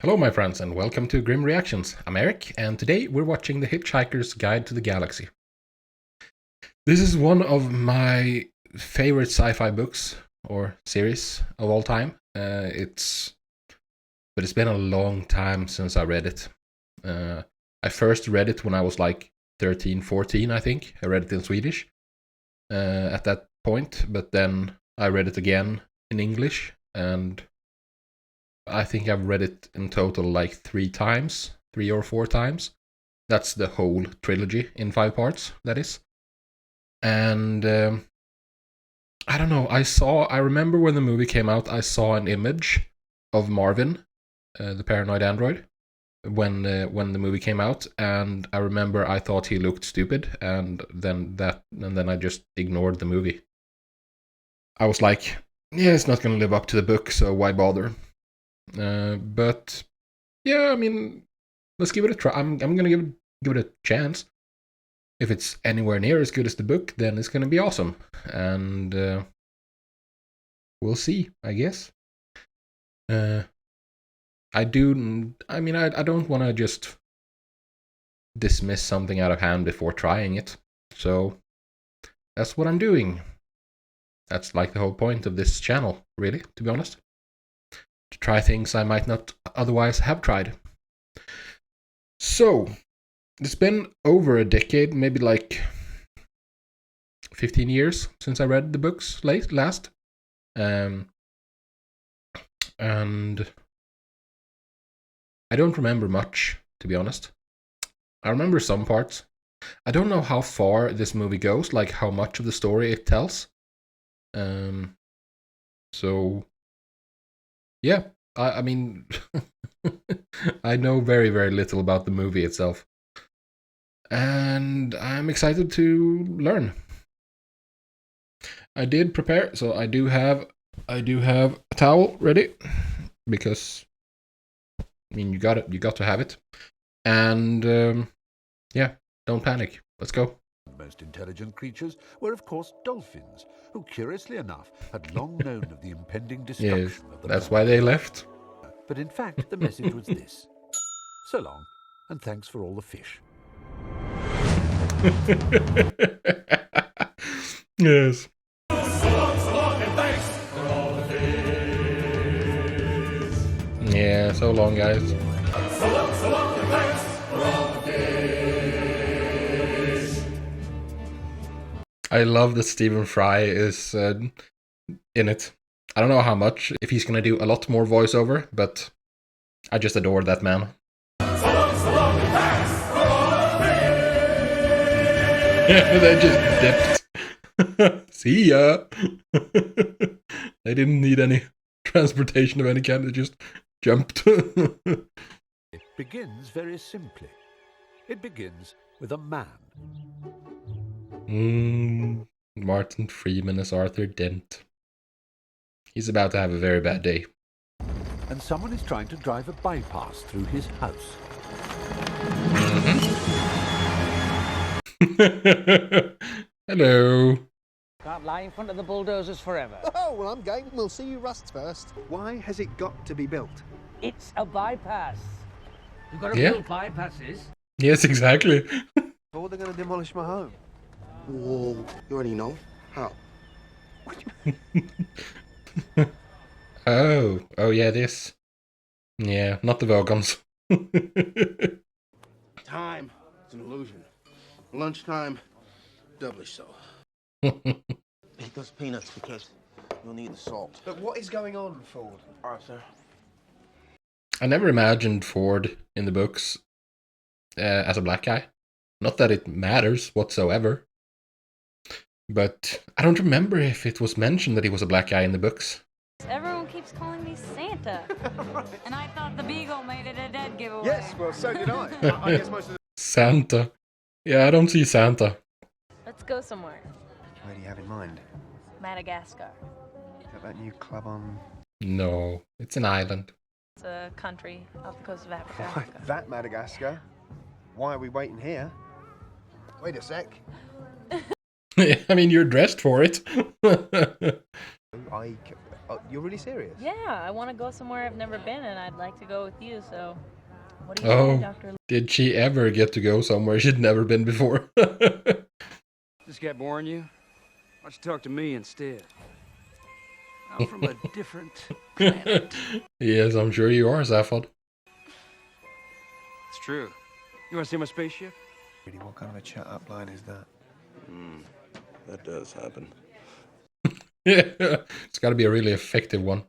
Hello my friends and welcome to Grim Reactions. I'm Erik and today we're watching The Hitchhiker's Guide to the Galaxy. This is one of my favorite sci-fi books or series of all time. It's been a long time since I read it. I first read it when I was like 13, 14 I think. I read it in Swedish at that point, but then I read it again in English and I think I've read it in total like 3 or 4 times. That's the whole trilogy in 5 parts, that is. And I don't know, I remember when the movie came out, I saw an image of Marvin, the paranoid android, when the movie came out, and I remember I thought he looked stupid, and then I just ignored the movie. I was like, yeah, it's not gonna live up to the book, so why bother? But yeah, I mean, let's give it a try. I'm gonna give it a chance. If it's anywhere near as good as the book, then it's gonna be awesome, and we'll see, I guess. I don't want to just dismiss something out of hand before trying it, so that's what I'm doing. That's like the whole point of this channel, really, to be honest. To try things I might not otherwise have tried. So, it's been over a decade, maybe like 15 years since I read the books last. And I don't remember much, to be honest. I remember some parts. I don't know how far this movie goes, like how much of the story it tells. So yeah, I mean, I know very, very little about the movie itself. And I'm excited to learn. I did prepare, so I do have a towel ready, because I mean you got to have it. And yeah, don't panic. Let's go. The most intelligent creatures were, of course, dolphins, who, curiously enough, had long known of the impending destruction Yes, of the that's planet. why they left. But in fact, the message was this: so long, and thanks for all the fish. Yes. Yeah, so long, guys. I love that Stephen Fry is in it. I don't know how much, if he's gonna do a lot more voiceover, but I just adore that man. They just dipped. See ya. They didn't need any transportation of any kind, they just jumped. It begins very simply. It begins with a man. Martin Freeman as Arthur Dent. He's about to have a very bad day. And someone is trying to drive a bypass through his house. Hello. Can't lie in front of the bulldozers forever. Oh, well, I'm game. We'll see you rust first. Why has it got to be built? It's a bypass. You've got to Yeah. build bypasses. Yes, exactly. Or they're going to demolish my home. Whoa, you already know. How? Oh yeah, this. Yeah, not the Vogons. Time is an illusion. Lunchtime, doubly so. Eat those peanuts because you'll need the salt. But what is going on, Ford? Arthur. I never imagined Ford in the books as a black guy. Not that it matters whatsoever. But I don't remember if it was mentioned that he was a black guy in the books. Everyone keeps calling me Santa. And I thought the Beagle made it a dead giveaway. Yes, well, so did I. I guess most of the... Santa. Yeah, I don't see Santa. Let's go somewhere. Where do you have in mind? Madagascar. Is that new club on... No, it's an island. It's a country off the coast of Africa. Why, that Madagascar? Why are we waiting here? Wait a sec. I mean, you're dressed for it. I like... Oh, you're really serious? Yeah, I want to go somewhere I've never been, and I'd like to go with you, so... What do you Oh, say, Dr. did she ever get to go somewhere she'd never been before? This guy boring you? Why don't you talk to me instead? I'm from a different planet. Yes, I'm sure you are, Zaphod. It's true. You want to see my spaceship? Really, what kind of a chat-up line is that? That does happen. Yeah, it's got to be a really effective one.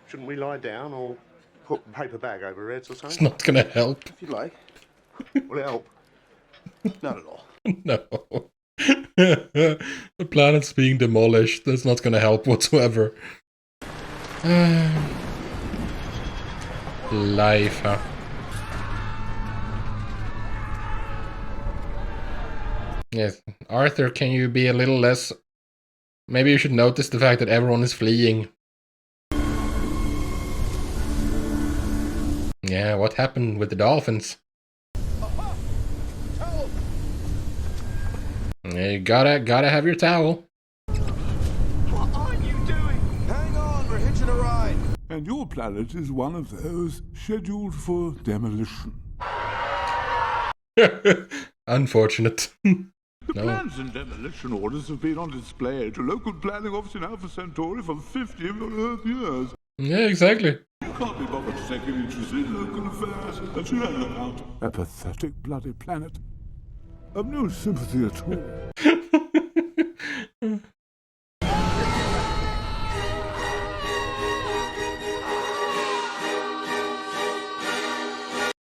Shouldn't we lie down or put a paper bag over our heads or It's something? not gonna help. If you like. Will it help? Not at all. No. The planet's being demolished. That's not gonna help whatsoever. Life, huh? Yes. Arthur, can you be a little less... Maybe you should notice the fact that everyone is fleeing. Yeah, what happened with the dolphins? Yeah, you gotta have your towel. What are you doing? Hang on, we're hitching a ride. And your planet is one of those scheduled for demolition. Unfortunate. The No. plans and demolition orders have been on display at a local planning office in Alpha Centauri for 50 Earth years. Yeah, exactly. You can't be bothered to take an interest in local affairs and you know about a pathetic bloody planet. I've no sympathy at all.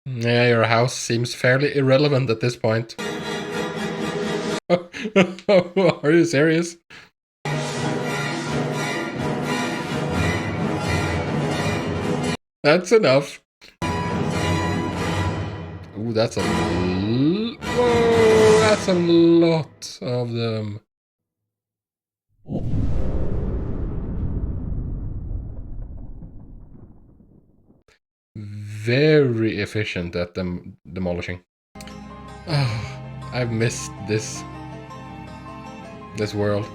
Yeah, your house seems fairly irrelevant at this point. Are you serious? That's enough. Ooh, that's whoa, that's a lot of them. Very efficient at them demolishing. Oh, I've missed this world.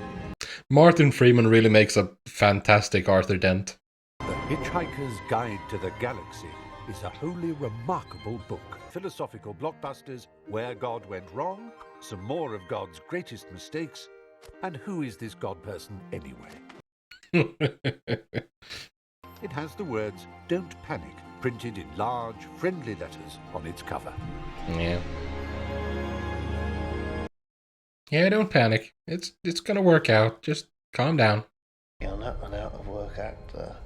Martin Freeman really makes a fantastic Arthur Dent. The Hitchhiker's Guide to the Galaxy is a wholly remarkable book. Philosophical blockbusters, Where God Went Wrong, some more of God's greatest mistakes, and who is this God person anyway? It has the words, "Don't panic," printed in large, friendly letters on its cover. Yeah. Yeah, don't panic. It's gonna work out. Just calm down. You're not an out-of-work actor,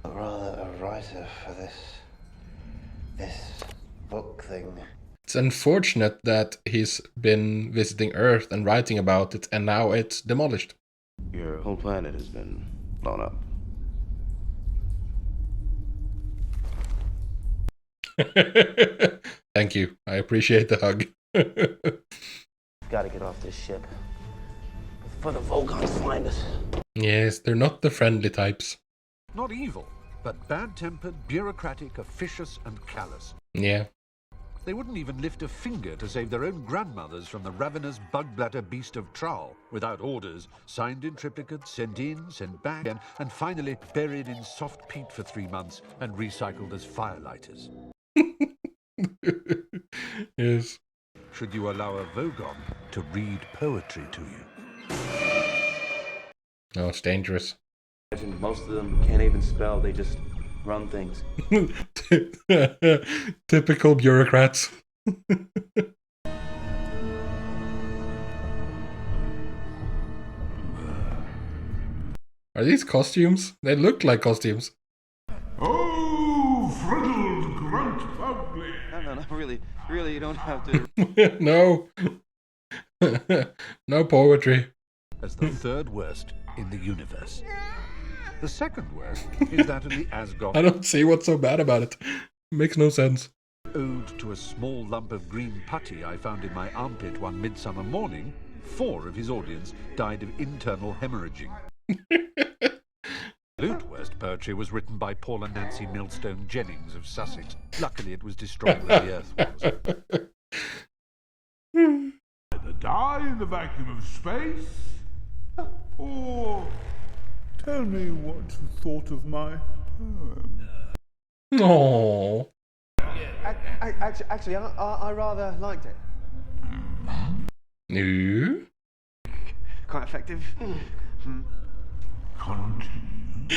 but rather a writer for this book thing. It's unfortunate that he's been visiting Earth and writing about it, and now it's demolished. Your whole planet has been blown up. Thank you. I appreciate the hug. Gotta get off this ship before the Volgons find us. Yes, they're not the friendly types. Not evil, but bad-tempered, bureaucratic, officious, and callous. Yeah. They wouldn't even lift a finger to save their own grandmothers from the ravenous bug-bladder beast of Trowel, without orders, signed in triplicate, sent in, sent back, and finally buried in soft peat for 3 months and recycled as firelighters. Yes. Should you allow a Vogon to read poetry to you? No, it's dangerous. Most of them can't even spell, they just run things. Typical bureaucrats. Are these costumes? They look like costumes. Oh, friddled grunt ugly. No, really, you don't have to. No. No poetry. As the third worst in the universe. The second worst is that of the Asgard. I don't see what's so bad about it. Makes no sense. Ode to a small lump of green putty I found in my armpit one midsummer morning, 4 of his audience died of internal hemorrhaging. Absolute worst poetry was written by Paula Nancy Millstone Jennings of Sussex. Luckily it was destroyed where the Earth was. Either die in the vacuum of space, or Tell me what you thought of my poem. Oh. Actually, I rather liked it. No. Quite effective. Continue.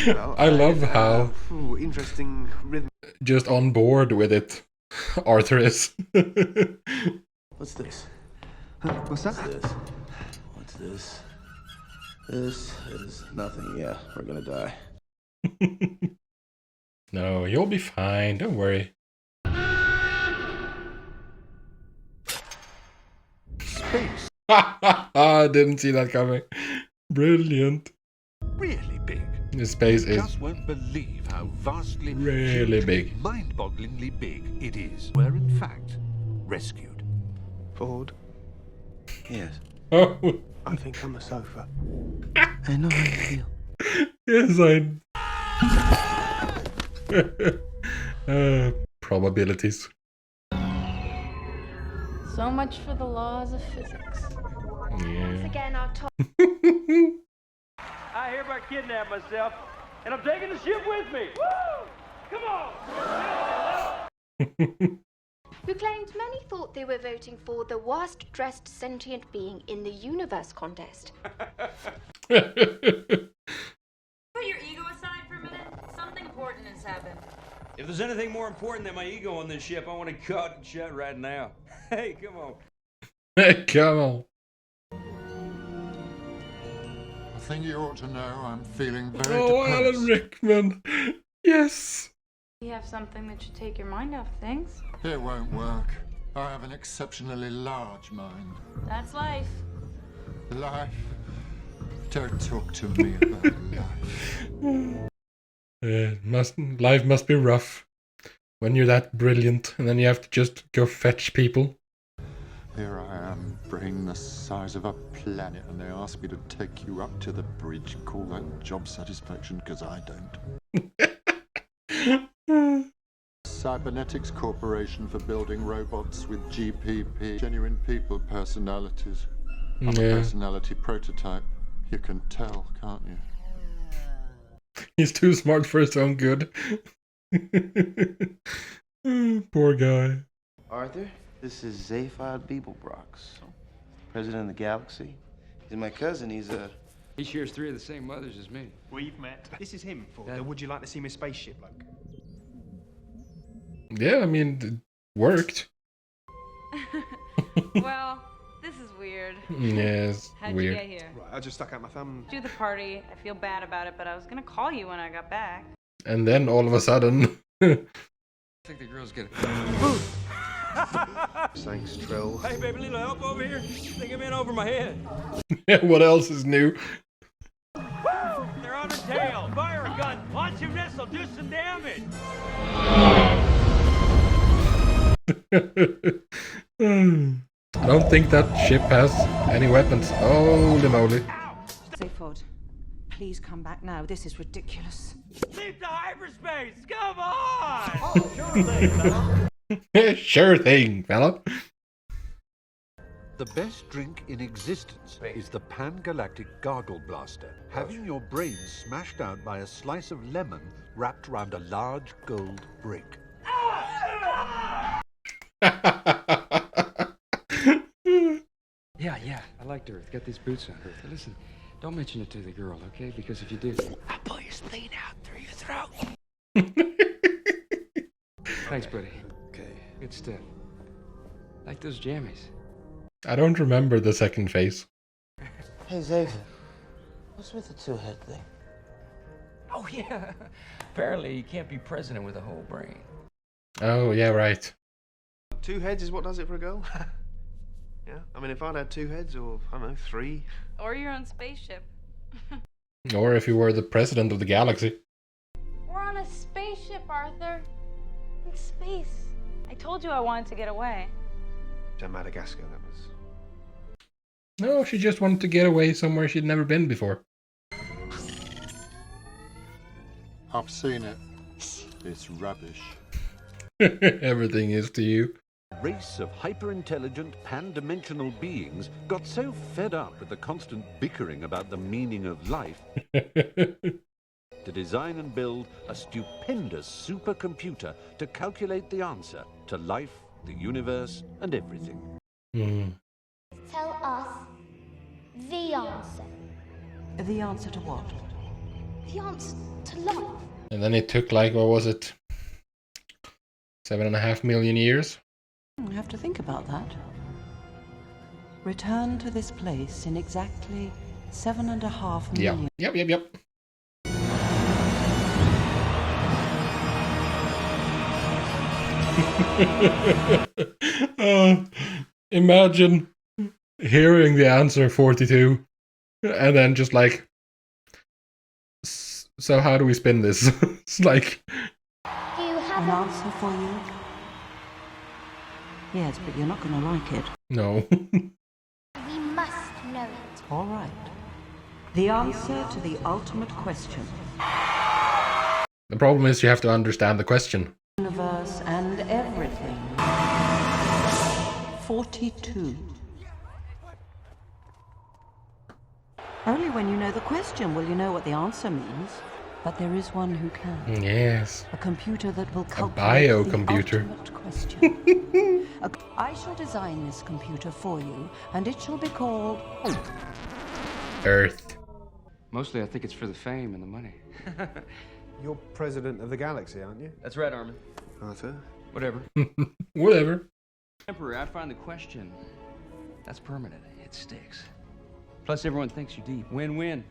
Well, I love how interesting rhythm. just on board with it Arthur is. What's this? What's that? What's this? This is nothing. Yeah, we're gonna die. No, you'll be fine. Don't worry. Space, I didn't see that coming. Brilliant. really big. The space You is just won't believe how vastly, really hugely, big. mind-bogglingly big it is. We're in fact rescued. Ford, Yes. Oh, I think I'm a sofa. I know how you feel. yes, probabilities. So much for the laws of physics. Yeah. Again, our I hereby kidnap myself, and I'm taking the ship with me. Woo! Come on! who claimed many thought they were voting for the worst dressed sentient being in the universe contest. Put your ego aside for a minute. Something important has happened. If there's anything more important than my ego on this ship, I want to cut and shut right now. Hey, come on. Come on. I think you ought to know I'm feeling very Oh, Alan Rickman. Yes. You have something that should take your mind off things. It won't work. I have an exceptionally large mind. That's life. Life. Don't talk to me about life. Life must be rough when you're that brilliant, and then you have to just go fetch people. Here I am, brain the size of a planet, and they ask me to take you up to the bridge. Call that job satisfaction, because I don't. Cybernetics Corporation for building robots with GPP, genuine people personalities. I'm a personality prototype. You can tell, can't you? He's too smart for his own good. Poor guy. Arthur, this is Zaphod Beeblebrox, president of the galaxy. He's my cousin. He shares 3 of the same mothers as me. We've met. This is him, Ford. Would you like to see my spaceship, bloke? Yeah, I mean, it worked. Well, this is weird. Yes, How'd weird. you get here? Right, I just stuck out my thumb. Do the party. I feel bad about it, but I was gonna call you when I got back. And then all of a sudden... I think the girls get it. Thanks, Trill. Hey, baby, little help over here? They get in over my head. What else is new? They're on her tail. Fire a gun. Launch a missile. Do some damage. I don't think that ship has any weapons. Holy moly. Zaphod, please come back now. This is ridiculous. Leap to hyperspace. Come on. Oh, sure thing, fella. Sure thing, fella. The best drink in existence is the Pan-Galactic Gargle Blaster, having your brains smashed out by a slice of lemon wrapped around a large gold brick. Yeah, I liked her. Got these boots on her. Listen, don't mention it to the girl, okay? Because if you do, I'll pull your spleen out through your throat. Thanks, buddy. Okay. Good stuff. Like those jammies. I don't remember the second phase. Hey, Zaphod, what's with the two-head thing? Oh, yeah. Apparently, you can't be president with a whole brain. Oh, yeah, right. 2 heads is what does it for a girl? Yeah, I mean, if I'd had 2 heads, or, I don't know, 3. Or your own spaceship. Or if you were the president of the galaxy. We're on a spaceship, Arthur. In space. I told you I wanted to get away. To Madagascar, that was. No, she just wanted to get away somewhere she'd never been before. I've seen it. It's rubbish. Everything is to you. race of hyper-intelligent, pan-dimensional beings got so fed up with the constant bickering about the meaning of life to design and build a stupendous supercomputer to calculate the answer to life, the universe, and everything. Tell us the answer. The answer to what? The answer to life. And then it took like, what was it? 7.5 million years? I have to think about that. Return to this place in exactly 7.5 million. Yep. Imagine hearing the answer 42 and then just like, so how do we spin this? It's like, Do you have An answer for you? Yes, but you're not going to like it. no. We must know it. All right. The answer to the ultimate question. The problem is you have to understand the question. Universe and everything. 42. Only when you know the question will you know what the answer means. But there is one who can. Yes. A computer that will calculate biocomputer. the ultimate question. I shall design this computer for you, and it shall be called Earth. Mostly I think it's for the fame and the money. You're president of the galaxy, aren't you? That's right, Armin. Arthur? Whatever. Whatever. Temporary, I find the question. That's permanent. It sticks. Plus everyone thinks you're deep. Win-win.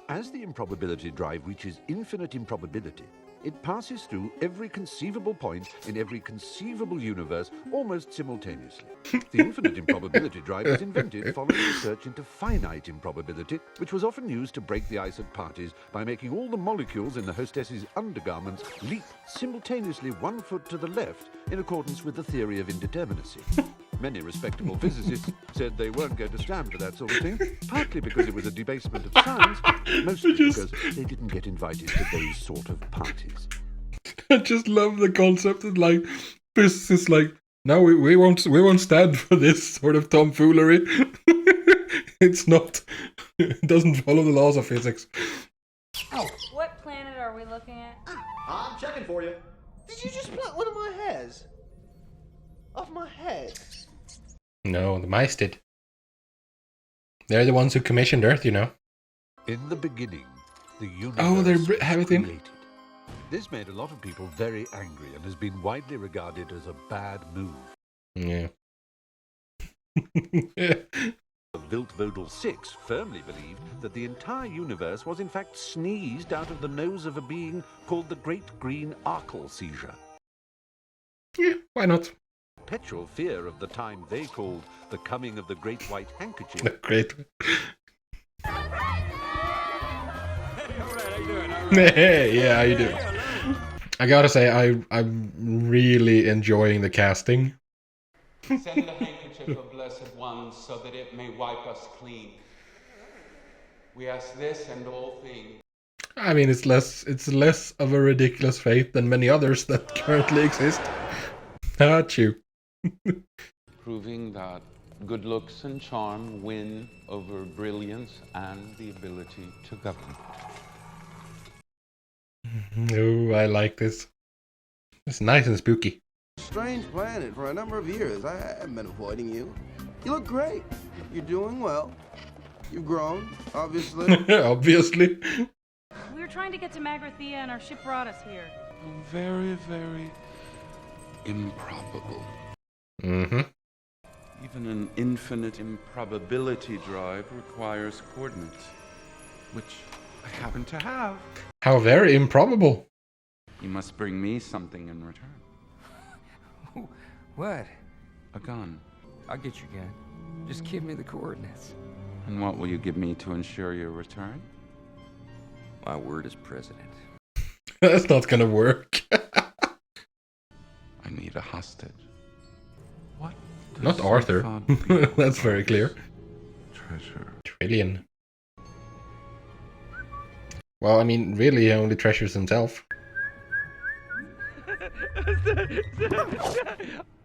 As the improbability drive reaches infinite improbability, it passes through every conceivable point in every conceivable universe almost simultaneously. The infinite improbability drive was invented following research into finite improbability, which was often used to break the ice at parties by making all the molecules in the hostess's undergarments leap simultaneously 1 foot to the left in accordance with the theory of indeterminacy. Many respectable physicists said they weren't going to stand for that sort of thing, partly because it was a debasement of science, mostly because they didn't get invited to those sort of parties. I just love the concept of like physicists like, no, we won't stand for this sort of tomfoolery. It's not, it doesn't follow the laws of physics. Oh, what planet are we looking at? I'm checking for you. Did you just pluck one of my hairs? Off my head? No, the mice did. They're the ones who commissioned Earth, you know. In the beginning, the universe Oh, they have it in? created. This made a lot of people very angry and has been widely regarded as a bad move. Yeah. Viltvodel 6 firmly believed that the entire universe was in fact sneezed out of the nose of a being called the Great Green Arkle Seizure. Yeah, why not? Perpetual fear of the time they called the coming of the Great White Handkerchief. The great. Yeah, how you doing? I gotta say, I'm really enjoying the casting. Send the handkerchief of blessed ones so that it may wipe us clean. We ask this and all things. I mean, it's less of a ridiculous fate than many others that currently exist. Achoo. Proving that good looks and charm win over brilliance and the ability to govern. Oh, I like this. It's nice and spooky. Strange planet for a number of years. I haven't been avoiding you. You look great. You're doing well. You've grown, obviously. Obviously. We were trying to get to Magrathea and our ship brought us here. Very, very improbable. Mm-hmm. Even an infinite improbability drive requires coordinates, which I happen to have. How very improbable. You must bring me something in return. What? A gun. I'll get your gun. Just give me the coordinates. And what will you give me to ensure your return? My word as president. That's not gonna work. I need a hostage. What? Not Arthur. That's very clear. Treasure.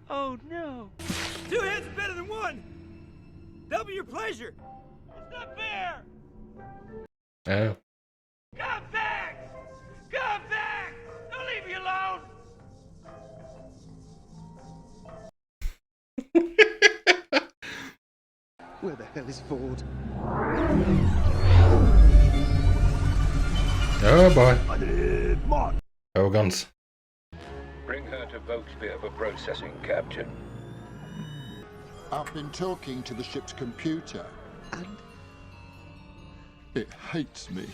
Oh no. 2 heads are better than 1. Double your pleasure. It's not fair. Oh. Come back! Come back! Don't leave me alone! Where the hell is Ford? Oh boy. I need more. Oh, guns. Bring her to Vokespear for processing, Captain. I've been talking to the ship's computer, and it hates me.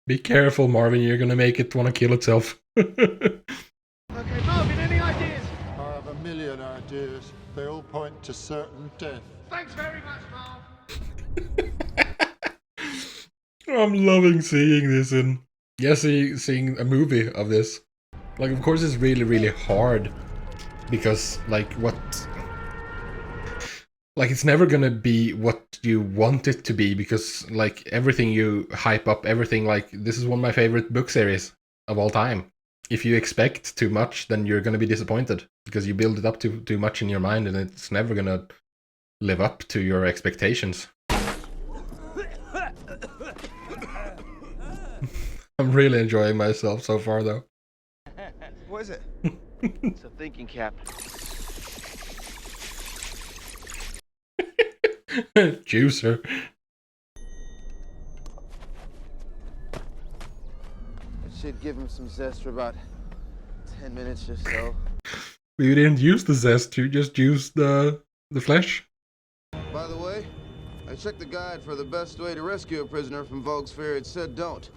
Be careful, Marvin. You're gonna make it want to kill itself. Okay, Marvin, any ideas? I have a million ideas. They all point to certain death. Thanks very much, Marv. I'm loving seeing this in. Yes, seeing a movie of this. Like, of course, it's really, really hard because, like, like, it's never gonna be what you want it to be because, like, everything you hype up, everything, like, this is one of my favorite book series of all time. If you expect too much, then you're gonna be disappointed because you build it up too much in your mind and it's never gonna live up to your expectations. I'm really enjoying myself so far, though. What is it? It's a thinking cap. Juicer. It should give him some zest for about 10 minutes or so. You didn't use the zest, you just used the flesh. By the way, I checked the guide for the best way to rescue a prisoner from Vokespear. It said don't.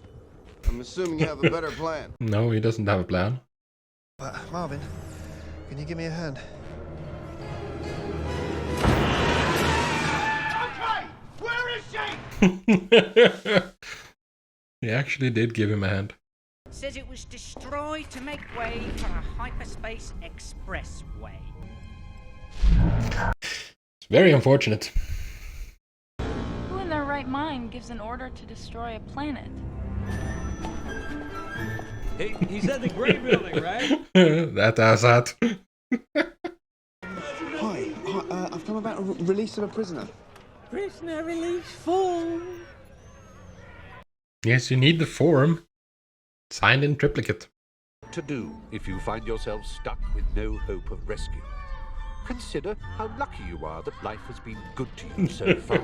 I'm assuming you have a better plan. No, he doesn't have a plan. Marvin, can you give me a hand? Okay! Where is she? He actually did give him a hand. Says it was destroyed to make way for a hyperspace expressway. It's very unfortunate. Who in their right mind gives an order to destroy a planet? He's at the gray building, right? That asshat. Hi, I've come about a release of a prisoner. Prisoner release form. Yes, you need the form. Signed in triplicate. To do if you find yourself stuck with no hope of rescue. Consider how lucky you are that life has been good to you so far.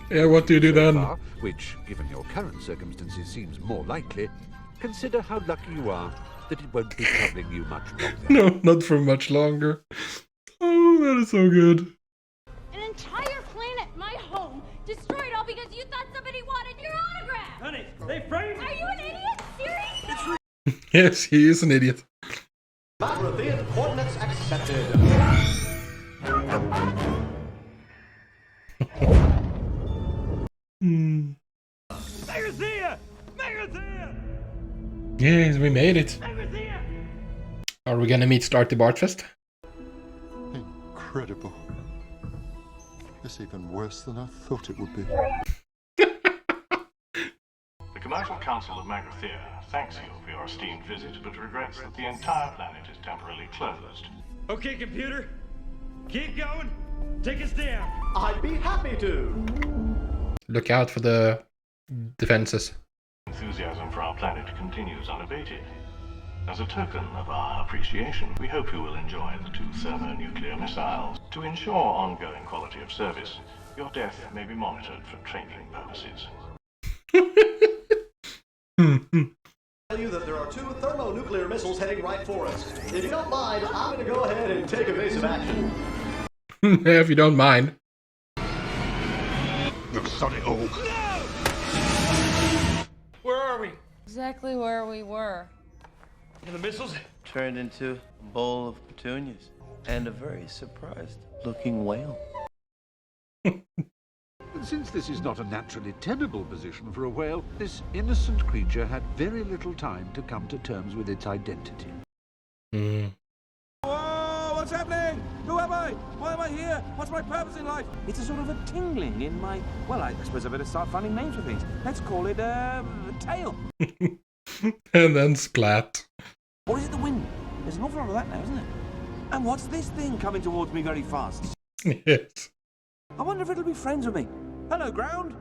Yeah, what do you do then? Far, which, given your current circumstances, seems more likely. Consider how lucky you are that it won't be troubling you much longer. No, not for much longer. Oh, that is so good. An entire planet, my home, destroyed all because you thought somebody wanted your autograph! Honey, they framed me! Are you an idiot? Seriously? Yes, he is an idiot. Macrothian coordinates accepted. Megathea! Megathea! Yes, we made it. Megathea! Are we gonna meet Starty Bartfest? Incredible. It's even worse than I thought it would be. The Commercial Council of Magrathea thanks you for your esteemed visit, but regrets that the entire planet is temporarily closed. Okay, computer. Keep going. Take us down. I'd be happy to. Look out for the defenses. Enthusiasm for our planet continues unabated. As a token of our appreciation, we hope you will enjoy the 2 thermonuclear missiles. To ensure ongoing quality of service, your death may be monitored for training purposes. Tell you that there are 2 thermonuclear missiles heading right for us. If you don't mind, I'm going to go ahead and take evasive action. If you don't mind. The sonny oak. No! Where are we? Exactly where we were. And the missiles? Turned into a bowl of petunias and a very surprised looking whale. Since this is not a naturally tenable position for a whale, this innocent creature had very little time to come to terms with its identity. Whoa, What's happening? Who am I? Why am I here? What's my purpose in life? It's a sort of a tingling in my... Well, I suppose I better start finding names for things. Let's call it, a tail. And then splat. Or is it the wind? There's an awful lot of that now, isn't it? And what's this thing coming towards me very fast? Yes. I wonder if it'll be friends with me. Hello, ground.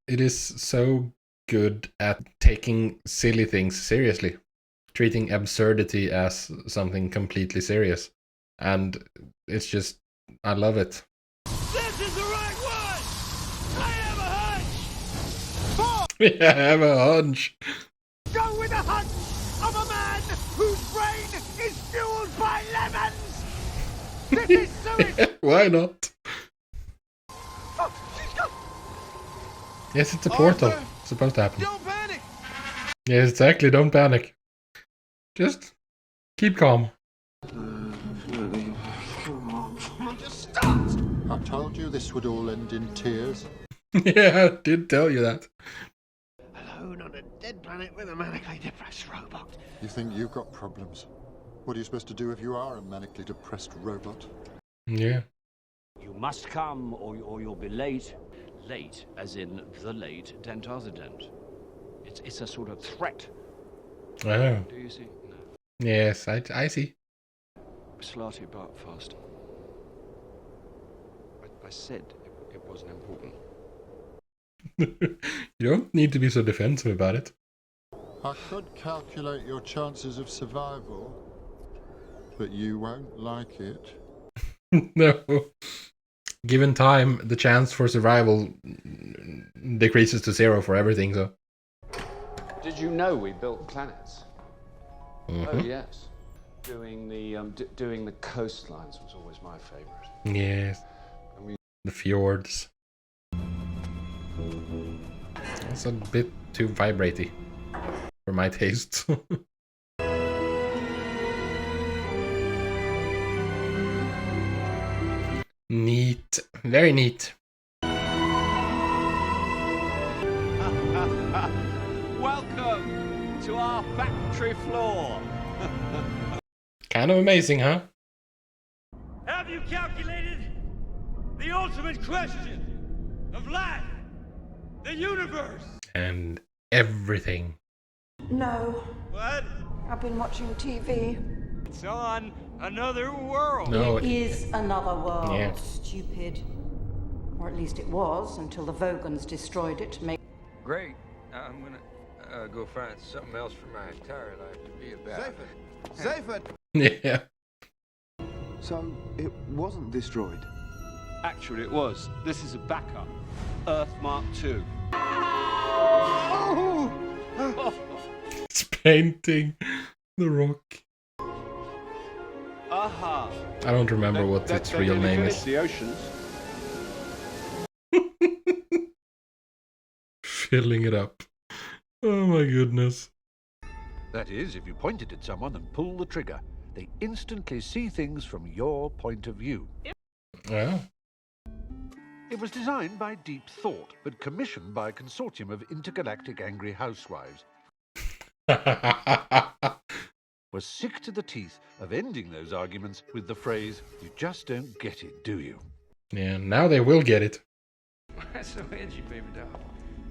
It is so good at taking silly things seriously. Treating absurdity as something completely serious. And it's just, I love it. This is the right one! I have a hunch! I have a hunch. Go with the hunch of a man whose brain is fueled by lemons! This is suicide! Why not? Oh, she's gone! Yes, it's a portal. Arthur, It's supposed to happen. don't panic! Yes, exactly, don't panic. Just keep calm. Just stop! I told you this would all end in tears. Yeah, I did tell you that. Alone on a dead planet with a manically depressed robot. You think you've got problems? What are you supposed to do if you are a manically depressed robot? Yeah. You must come or you'll be late. Late, as in the late Dentazident. It's a sort of threat. Oh. Do you see? No. Yes, I see. Slarty about fast. I said it wasn't important. You don't need to be so defensive about it. I could calculate your chances of survival, but you won't like it. No. Given time, the chance for survival decreases to 0 for everything, so. Did you know we built planets? Mm-hmm. Oh yes. Doing the coastlines was always my favorite. Yes. And we... The fjords. It's a bit too vibratey for my taste. Neat. Very neat. Welcome to our factory floor. Kind of amazing, huh? Have you calculated the ultimate question of life, the universe? And everything. No. What? I've been watching TV. It's on another world. No, It is another world, Yeah. stupid. Or at least it was, until the Vogons destroyed it to make... Great. I'm gonna go find something else for my entire life to be about. Zayford! Yeah. So, it wasn't destroyed? Actually, it was. This is a backup. Earth Mark II. It's painting the rock. Aha. I don't remember what its real name is. The oceans. Filling it up. Oh my goodness. That is, if you point it at someone and pull the trigger, they instantly see things from your point of view. Well. It was designed by Deep Thought, but commissioned by a consortium of intergalactic angry housewives. Was sick to the teeth of ending those arguments with the phrase, "You just don't get it, do you?" Yeah, now they will get it. Why so edgy, baby doll?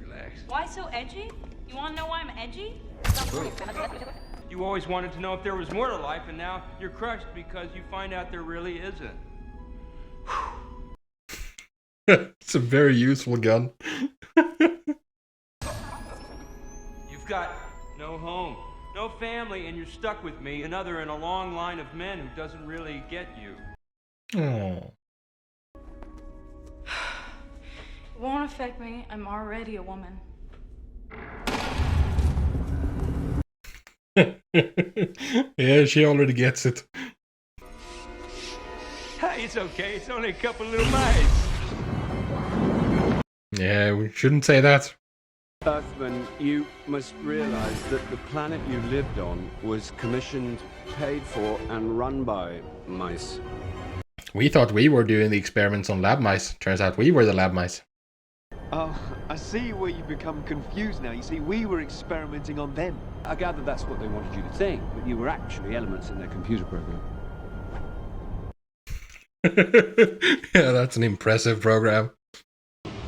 Relax. Why so edgy? You want to know why I'm edgy? You always wanted to know if there was more to life, and now you're crushed because you find out there really isn't. It's a very useful gun. You've got no home, no family, and you're stuck with me, another in a long line of men who doesn't really get you. Oh. It won't affect me. I'm already a woman. Yeah, she already gets it. Hey, it's okay. It's only a couple little mice. Yeah, we shouldn't say that. Earthman, you must realize that the planet you lived on was commissioned, paid for, and run by mice. We thought we were doing the experiments on lab mice. Turns out we were the lab mice. Oh, I see where you become confused now. You see, we were experimenting on them. I gather that's what they wanted you to think, but you were actually elements in their computer program. Yeah, that's an impressive program.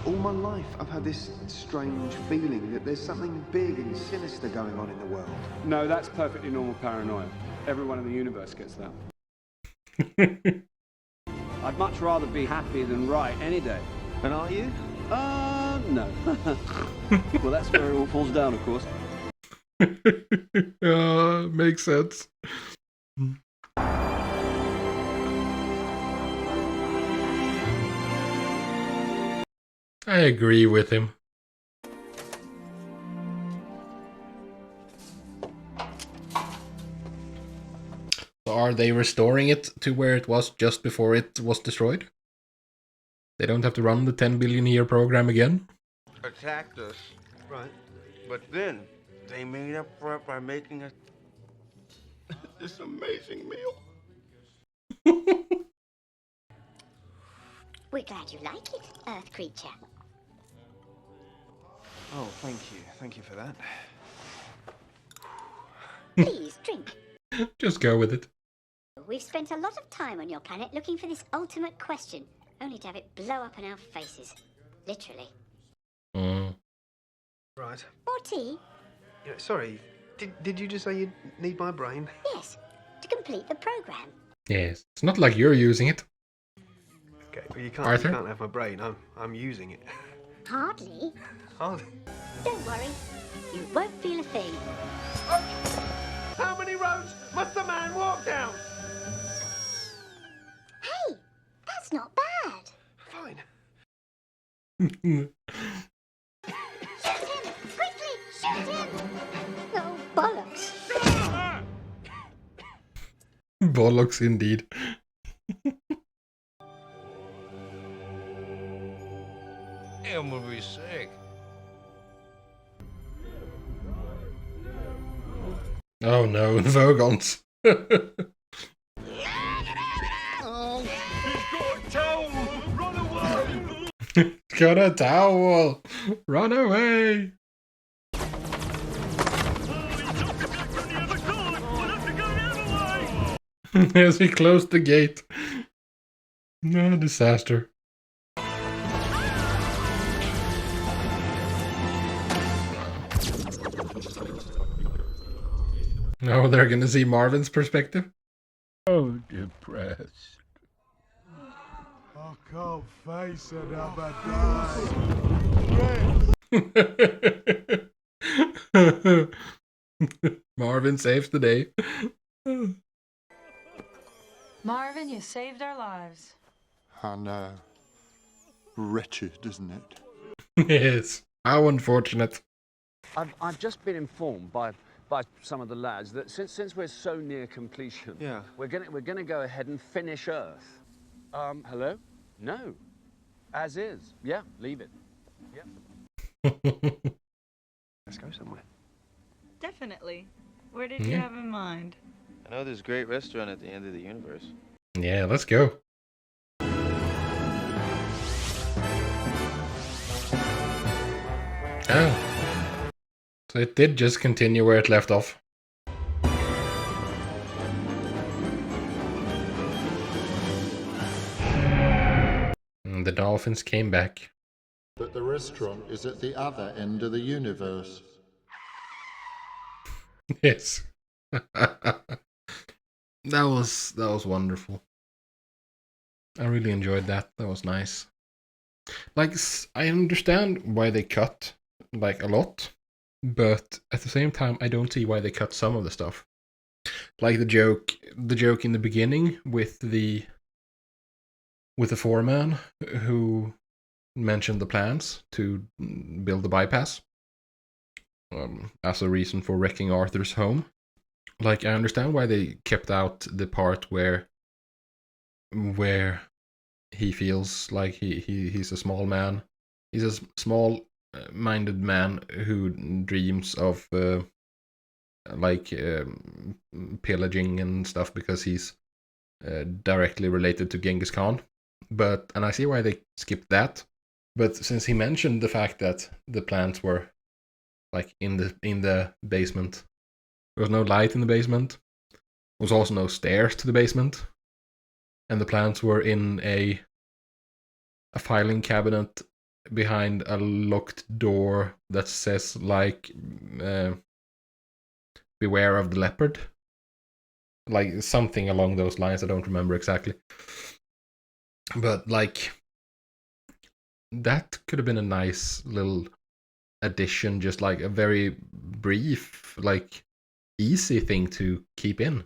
All my life, I've had this strange feeling that there's something big and sinister going on in the world. No, that's perfectly normal paranoia. Everyone in the universe gets that. I'd much rather be happy than right any day. And are you? No. Well, that's where it all falls down, of course. Makes sense. I agree with him. So are they restoring it to where it was just before it was destroyed? They don't have to run the 10 billion year program again? Attacked us. Right. But then they made up for it by making us this amazing meal. We're glad you like it, Earth creature. Oh, thank you. Thank you for that. Please, drink. Just go with it. We've spent a lot of time on your planet looking for this ultimate question, only to have it blow up in our faces. Literally. Right. More tea? Yeah, sorry, did you just say you need my brain? Yes, to complete the program. Yes, it's not like you're using it. Okay, but you Arthur? can't have my brain. I'm using it. Hardly. Hardly. Don't worry, you won't feel a thing. How many roads must a man walk down? Hey, that's not bad. Fine. Shoot him! Quickly, shoot him! Oh, bollocks. Bollocks indeed. I'm gonna be sick. Oh no, Vogons. Oh, he's got a towel! Run away! Got a towel! Run away! As he closed the gate. No disaster. Oh, they're gonna see Marvin's perspective? Oh, depressed. I can't face another day. Marvin saves the day. Marvin, you saved our lives. I know. Wretched, isn't it? Yes. How unfortunate. I've just been informed by some of the lads that since we're so near completion, we're gonna go ahead and finish Earth. Hello? No. As is. Yeah, leave it. Yeah. Let's go somewhere. Definitely. Where did you have in mind? I know there's a great restaurant at the end of the universe. Yeah, let's go. Oh. So it did just continue where it left off. And the dolphins came back. But the restaurant is at the other end of the universe. Yes. That was wonderful. I really enjoyed that. That was nice. Like, I understand why they cut, like, a lot, but at the same time, I don't see why they cut some of the stuff. Like the joke in the beginning with the foreman who mentioned the plans to build the bypass as a reason for wrecking Arthur's home. Like, I understand why they kept out the part where he feels like he's a small man. He's a small-minded man who dreams of pillaging and stuff because he's directly related to Genghis Khan. And I see why they skipped that. But since he mentioned the fact that the plants were like in the basement, there was no light in the basement. There was also no stairs to the basement, and the plants were in a filing cabinet behind a locked door that says like beware of the leopard, like something along those lines. I don't remember exactly, but like that could have been a nice little addition, just like a very brief, like easy thing to keep in,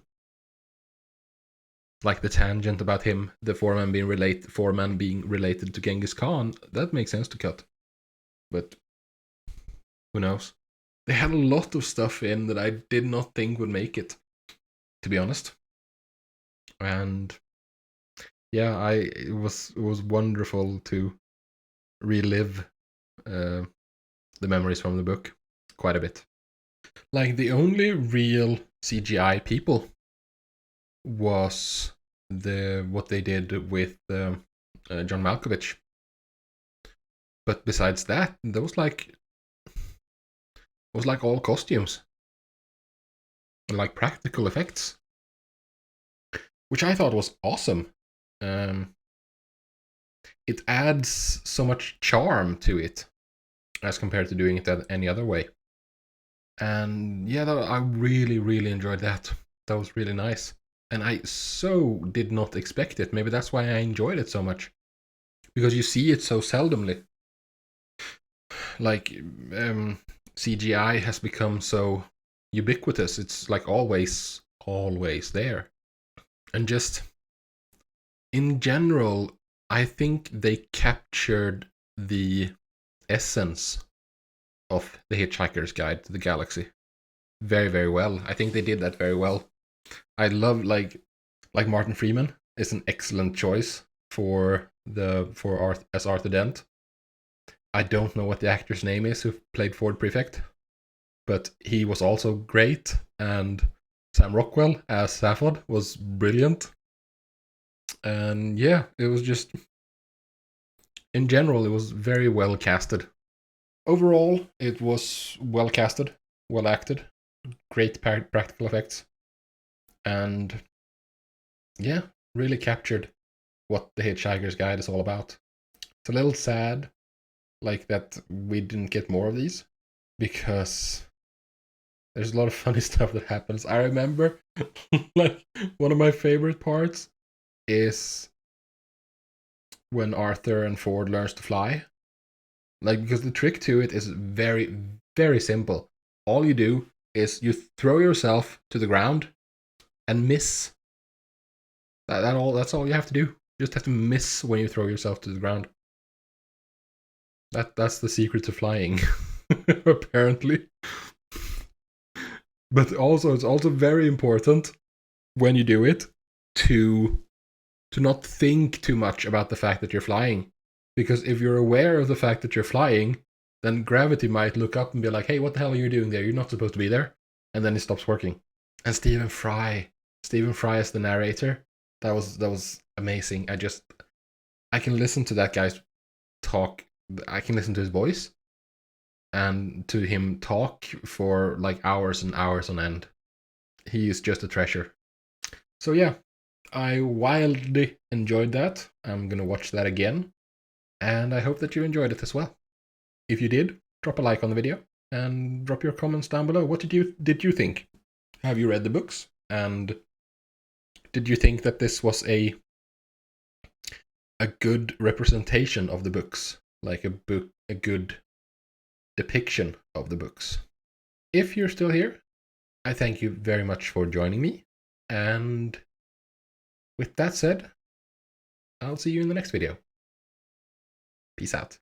like the tangent about him, the foreman being related to Genghis Khan. That makes sense to cut, but who knows? They had a lot of stuff in that I did not think would make it, to be honest. And yeah, it was wonderful to relive the memories from the book quite a bit. Like the only real CGI people was what they did with John Malkovich. But besides that, there was like all costumes and like practical effects, which I thought was awesome. It adds so much charm to it as compared to doing it any other way. And yeah, I really enjoyed that. That was really nice. And I so did not expect it. Maybe that's why I enjoyed it so much. Because you see it so seldomly. Like, CGI has become so ubiquitous. It's like always there. And just, in general, I think they captured the essence of The Hitchhiker's Guide to the Galaxy very well. I think they did that very well. I love like Martin Freeman is an excellent choice for Arthur Dent. I don't know what the actor's name is who played Ford Prefect, but he was also great, and Sam Rockwell as Safford was brilliant. And yeah, it was just, in general, it was very well casted. Overall, it was well casted, well acted, great practical effects, and yeah, really captured what The Hitchhiker's Guide is all about. It's a little sad, like, that we didn't get more of these, because there's a lot of funny stuff that happens. I remember, like, one of my favorite parts is when Arthur and Ford learns to fly. Like, because the trick to it is very, very simple. All you do is you throw yourself to the ground and miss. That's all you have to do. You just have to miss when you throw yourself to the ground. That's the secret to flying, apparently. But also, it's also very important when you do it to not think too much about the fact that you're flying. Because if you're aware of the fact that you're flying, then gravity might look up and be like, hey, what the hell are you doing there? You're not supposed to be there. And then it stops working. And Stephen Fry as the narrator, that was amazing. I can listen to that guy's talk. I can listen to his voice and to him talk for like hours and hours on end. He is just a treasure. So yeah, I wildly enjoyed that. I'm gonna watch that again. And I hope that you enjoyed it as well. If you did, drop a like on the video and drop your comments down below. What did you think? Have you read the books? And did you think that this was a good representation of the books? Like a good depiction of the books? If you're still here, I thank you very much for joining me. And with that said, I'll see you in the next video. Peace out.